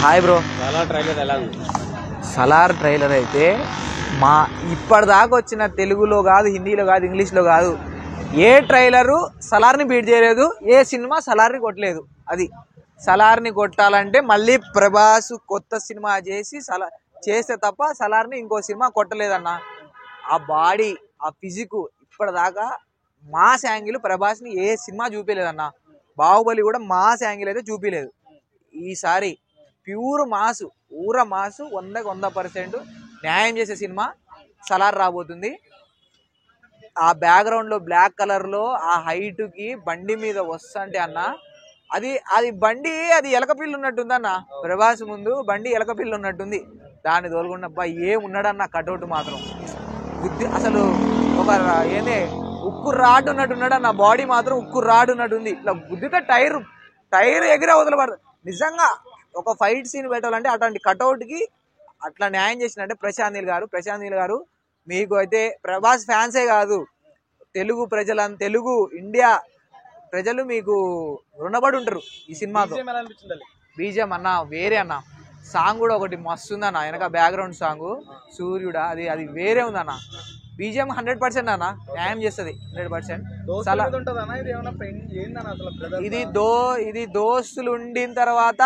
Hi bro. Salaar trailer అయితే మా ఇప్పటిదాకా వచ్చిన తెలుగులో కాదు, హిందీలో కాదు, ఇంగ్లీష్లో కాదు, ఏ ట్రైలరు సలార్ని బీట్ చేయలేదు, ఏ సినిమా సలార్ని కొట్టలేదు. అది సలార్ని కొట్టాలంటే మళ్ళీ ప్రభాస్ కొత్త సినిమా చేస్తే తప్ప సలార్ని ఇంకో సినిమా కొట్టలేదన్న. ఆ బాడీ, ఆ ఫిజిక్ ఇప్పటిదాకా మాస్ యాంగిల్ ప్రభాస్ని ఏ సినిమా చూపించలేదన్న. బాహుబలి కూడా మాస్ యాంగిల్ అయితే చూపించలేదు. ఈసారి ప్యూర్ మాసు, ఊర మాసు 100% న్యాయం చేసే సినిమా సలార్ రాబోతుంది. ఆ బ్యాక్గ్రౌండ్లో బ్లాక్ కలర్లో ఆ హైట్కి బండి మీద వస్తుంటే అన్న, అది బండి అది ఎలకపిల్లి ఉన్నట్టుంది అన్న. ప్రభాస్ ముందు బండి ఎలకపిల్లి ఉన్నట్టుంది. దాన్ని తోలుకున్నబ్బా ఏమున్నాడన్న కటౌట్ మాత్రం బుద్ధి అసలు ఒక ఏంది ఉక్కు రాడ్ ఉన్నట్టున్నాడు అన్న. బాడీ మాత్రం ఉక్కు రాడ్ ఉన్నట్టుంది. ఇట్లా బుద్ధితో టైర్ ఎగిరే వదలబడదు. నిజంగా ఒక ఫైట్ సీన్ పెట్టాలంటే అట్లాంటి కటౌట్కి అట్లా న్యాయం చేసినట్టే ప్రశాంత్ నీల్ గారు మీకు అయితే ప్రభాస్ ఫ్యాన్సే కాదు, తెలుగు ఇండియా ప్రజలు మీకు రుణపడి ఉంటారు ఈ సినిమాతో. బీజిఎం అన్న వేరే అన్న. సాంగ్ కూడా ఒకటి మస్తు ఉందన్న, వెనక బ్యాక్గ్రౌండ్ సాంగ్ సూర్యుడా, అది వేరే ఉందన్న. బీజిఎం 100% అన్న న్యాయం చేస్తుంది. 100%. ఇది దోస్తులు ఉండిన తర్వాత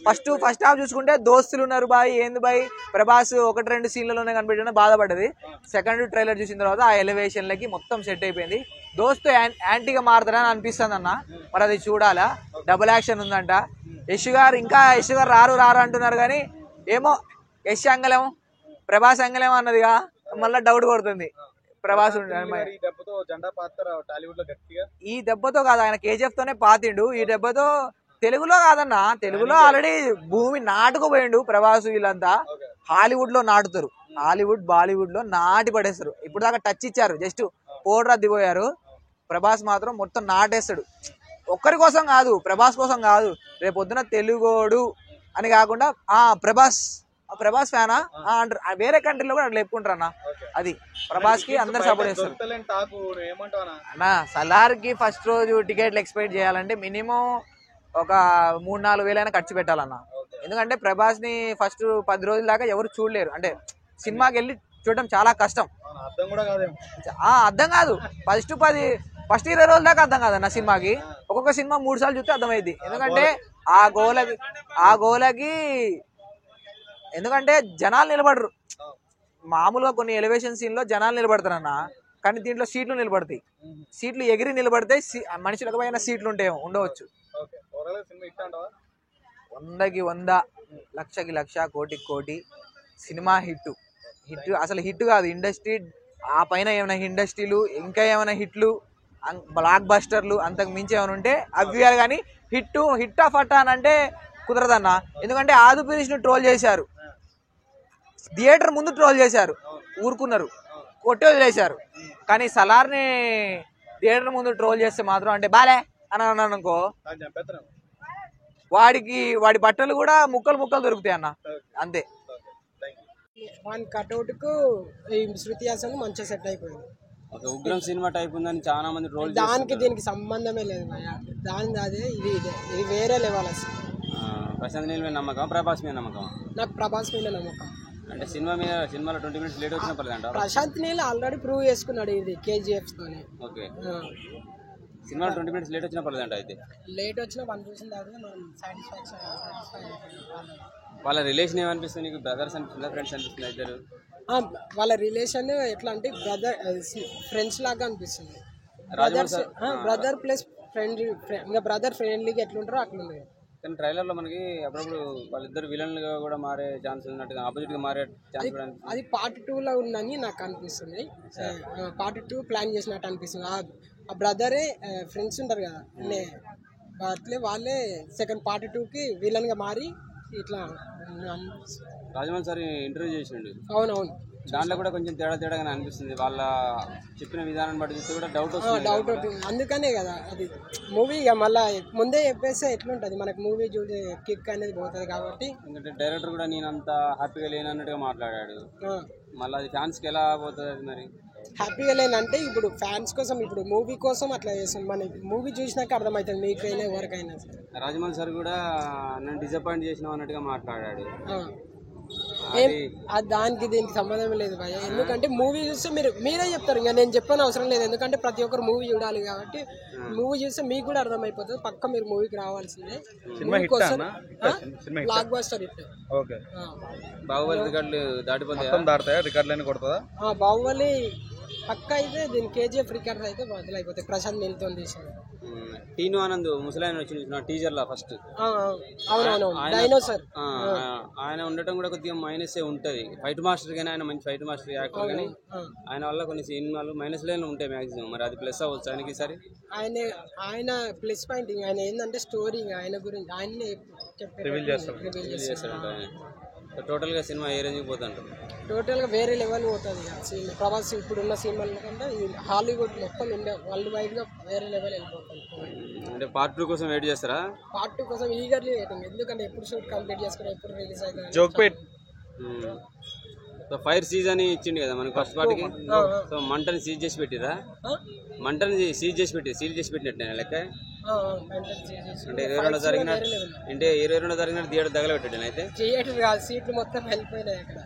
ఫస్ట్ హాఫ్ చూసుకుంటే దోస్తులు ఉన్నారు బాయ్, ఏంది బాయ్ ప్రభాస్ 1-2 సీన్లలోనే కనిపెట్టిన బాధపడ్డది. సెకండ్ ట్రైలర్ చూసిన తర్వాత ఆ ఎలివేషన్లకి మొత్తం సెట్ అయిపోయింది. దోస్తు యాంటీగా మారుతారని అనిపిస్తుంది అన్న. మరి అది చూడాలా. డబుల్ యాక్షన్ ఉందంట. యశ్ గారు రారు అంటున్నారు కానీ ఏమో యశ్ అంగలేమో ప్రభాస్ అంగలేమో అన్నదిగా మళ్ళీ డౌట్ కొడుతుంది. ప్రభాస్ ఈ దెబ్బతో కాదు, ఆయన కేజీఎఫ్ తోనే పాతిండు. ఈ దెబ్బతో తెలుగులో కాదన్న, తెలుగులో ఆల్రెడీ భూమి నాటుకుపోయిండు ప్రభాస్. వీళ్ళంతా హాలీవుడ్ లో నాటుతారు, బాలీవుడ్ లో నాటి పడేస్తారు. ఇప్పుడు దాకా టచ్ ఇచ్చారు, జస్ట్ పోడ్రు అద్దిపోయారు. ప్రభాస్ మాత్రం మొత్తం నాటేస్తాడు. ఒక్కరి కోసం కాదు, ప్రభాస్ కోసం కాదు, రేపు పొద్దున తెలుగోడు అని కాకుండా ప్రభాస్ ఫ్యానా అంటారు. వేరే కంట్రీలో కూడా అట్లా చెప్పుకుంటారు అన్న. అది ప్రభాస్ కి అందరు సపోర్ట్ చేస్తారు అన్న. సలార్ కి ఫస్ట్ రోజు టికెట్లు ఎక్స్పెక్ట్ చేయాలంటే మినిమం ఒక 3-4 వేలైనా ఖర్చు పెట్టాలన్న. ఎందుకంటే ప్రభాస్ ని ఫస్ట్ 10 రోజుల దాకా ఎవరు చూడలేరు. అంటే సినిమాకి వెళ్ళి చూడడం చాలా కష్టం. అర్థం కాదు. ఫస్ట్ 20 రోజుల దాకా అర్థం కాదన్న సినిమాకి. ఒక్కొక్క సినిమా 3 సార్లు చూస్తే అర్థమైంది. ఎందుకంటే ఆ గోలకి ఎందుకంటే జనాలు నిలబడరు. మామూలుగా కొన్ని ఎలివేషన్ సీన్ లో జనాలు నిలబడతారన్న, కానీ దీంట్లో సీట్లు నిలబడతాయి. సీట్లు ఎగిరి నిలబడతాయి. మనుషులకు పైన సీట్లు ఉండవచ్చు. 100కి 100, 1,00,000కి 1,00,000, కోటికి కోటి సినిమా హిట్. అసలు హిట్ కాదు, ఇండస్ట్రీ ఆ పైన ఏమైనా ఇండస్ట్రీలు ఇంకా ఏమైనా హిట్లు, బ్లాక్ బస్టర్లు అంతకు మించి ఏమైనా ఉంటే అవి కానీ హిట్ ఆఫ్ అట్టా అని అంటే కుదరదన్న. ఎందుకంటే ఆదిపురుషుని ట్రోల్ చేశారు, థియేటర్ ముందు ట్రోల్ చేశారు, ఊరుకున్నారు, కొట్టి వదిలేశారు. కానీ సలార్ని థియేటర్ ముందు ట్రోల్ చేస్తే మాత్రం అంటే బాలే అని అన్నాను అనుకో, వాడి బట్టలు కూడా ముక్కలు దొరుకుతాయి అన్న. అంతే. వాని కట్అవుట్ కు ఈ శృతి హాసన్ మంచిగా సెట్ అయిపోయింది. ఉగ్రం సినిమా టైప్ ఉందని చాలా మంది ట్రోల్. దానికి దీనికి సంబంధమే లేదు భయ్యా. అదే ఇది వేరే లెవెల్ అసలు. ప్రశాంత్ నీల్ మీద నమ్మకం, ప్రభాస్ మీద నమ్మకం? నాకు ప్రభాస్ మీద నమ్మకం. అంటే సినిమాలో 20 minutes లేట్ వచ్చిన పర్లేదంట. ప్రశాంత్ నీల్ ఆల్రెడీ ప్రూవ్ చేసుకున్నాడు ఇది కేజీఎఫ్ తోనే. ఓకే, సినిమాలో 20 minutes లేట్ వచ్చిన పర్లేదంట. అయితే లేట్ వచ్చిన 1 చూసిన తర్వాత మనం సాటిస్ఫాక్షన్. వాళ్ళ రిలేషన్ ఏమనిపిస్తుంది నీకు? బ్రదర్స్ అనిపిస్తుందా, ఫ్రెండ్స్ అనిపిస్తుంది ఇద్దరు? వాళ్ళ రిలేషన్ ఎట్లా అంటే ఫ్రెండ్స్ లాగా అనిపిస్తుంది. బ్రదర్ ప్లస్ ఫ్రెండ్, ఇంకా బ్రదర్ ఫ్రెండ్లీగా ఎట్లుంటారో అట్లుంది. కానీ ట్రైలర్లో మనకి అప్పుడప్పుడు వాళ్ళిద్దరు విలన్లుగా కూడా మారే ఛాన్స్ ఉన్నట్టుగా, ఆపోజిట్గా మారే ఛాన్స్ కూడా. అది పార్ట్ 2లో ఉందని నాకు అనిపిస్తుంది. పార్ట్ 2 ప్లాన్ చేసినట్టు అనిపిస్తుంది. ఆ బ్రదరే ఫ్రెండ్స్ ఉంటారు కదా అట్లే, వాళ్ళే సెకండ్ పార్ట్ 2కి విలన్గా మారి ఇట్లా. రాజమౌళి సార్ ఇంటర్వ్యూ చేసిండు. అవునవును, దాంట్లో కూడా కొంచెం తేడాగానే అనిపిస్తుంది. వాళ్ళ చెప్పిన విధానం బట్టి చూస్తే కూడా డౌట్ వస్తుంది. అందుకనే కదా అది మూవీ ఇక మళ్ళీ ముందే చెప్పేస్తే ఎట్లుంటుంది మనకు, మూవీ చూసే కిక్ అనేది పోతుంది కాబట్టి. ఎందుకంటే డైరెక్టర్ కూడా నేను అంత హ్యాపీగా లేనన్నట్టుగా మాట్లాడాడు. మళ్ళీ అది ఫ్యాన్స్కి ఎలా పోతుంది అది మరి? హ్యాపీగా లేనంటే ఇప్పుడు ఫ్యాన్స్ కోసం, ఇప్పుడు మూవీ కోసం అట్లా చేస్తాం. మన మూవీ చూసినాక అర్థమవుతుంది మీకైనా ఎవరికైనా సరే. రాజమౌళి సార్ కూడా నన్ను డిసప్పాయింట్ చేసినావు అన్నట్టుగా మాట్లాడాడు. దానికి దీనికి సంబంధం లేదు భయ్య. ఎందుకంటే మూవీ చూస్తే మీరే చెప్తారు, ఇంకా నేను చెప్పని అవసరం లేదు. ఎందుకంటే ప్రతి ఒక్కరు మూవీ చూడాలి కాబట్టి మూవీ చూస్తే మీకు కూడా అర్థమైపోతుంది. పక్క మీరు మూవీకి రావాల్సిందే. Block buster hit. బాహుబలి రికార్డులు దాటిపోతాయా? రికార్డులన్నీ కొడుతుందా? బాహుబలి పక్క అయితే దీని కేజీఎఫ్ రికార్డ్ అయితే బదులైపోతాయి. ప్రశాంత్ నీల్తో తీసాడు. టీను ఆనంద్ ముసలాయన వచ్చిన టీజర్ లా ఫస్ట్ డైనోసార్ ఆయన ఉండటం కూడా కొద్దిగా మైనస్ ఉంటది. ఫైట్ మాస్టర్ కానీ ఆయన మంచి ఫైట్ మాస్టర్ యాక్టర్ కానీ ఆయన వల్ల కొన్ని సినిమాలు మైనస్ లైన్ ఉంటాయి మాక్సిమం. మరి అది ప్లస్ అవ్వచ్చు ఆయనకి ఈసారి. ఆయన ప్లస్ పాయింట్ ఆయన ఏంటంటే స్టోరీ ఆయన గురించి ఆయన్ని చేస్తాడు. టోటల్ గా సినిమా ఏ రేంజ్కి పోతుంటారు? టోటల్ గా వేరే లెవెల్ పోతుంది. ప్రభాస్ ఇప్పుడున్న సినిమాల కంటే హాలీవుడ్ మొత్తం ఇండియా వరల్డ్ వైడ్ గా వేరే లెవెల్ వెళ్ళిపోతుంది. అంటే పార్ట్ 2 కోసం వెయిట్ చేస్తారా? పార్ట్ 2 కోసం ఈగర్లీ వెయిటింగ్. ఎందుకంటే ఎప్పుడు షూట్ కంప్లీట్ చేసుకుని ఎప్పుడు రిలీజ్ అవుతుంది. జోక్పేట్ ఫైర్ సీజన్ ఇచ్చిండు కదా మనకి ఫస్ట్ పార్ట్కి. సో మంటని సీజ్ చేసి పెట్టిరా? మంటని సీజ్ చేసి పెట్టినట్టు లెక్క. అంటే 22 జరిగిన థియేటర్ తగలబెట్టాడు అయితే. థియేటర్ కాదు, సీట్లు మొత్తం వెళ్ళిపోయినాయి అక్కడ.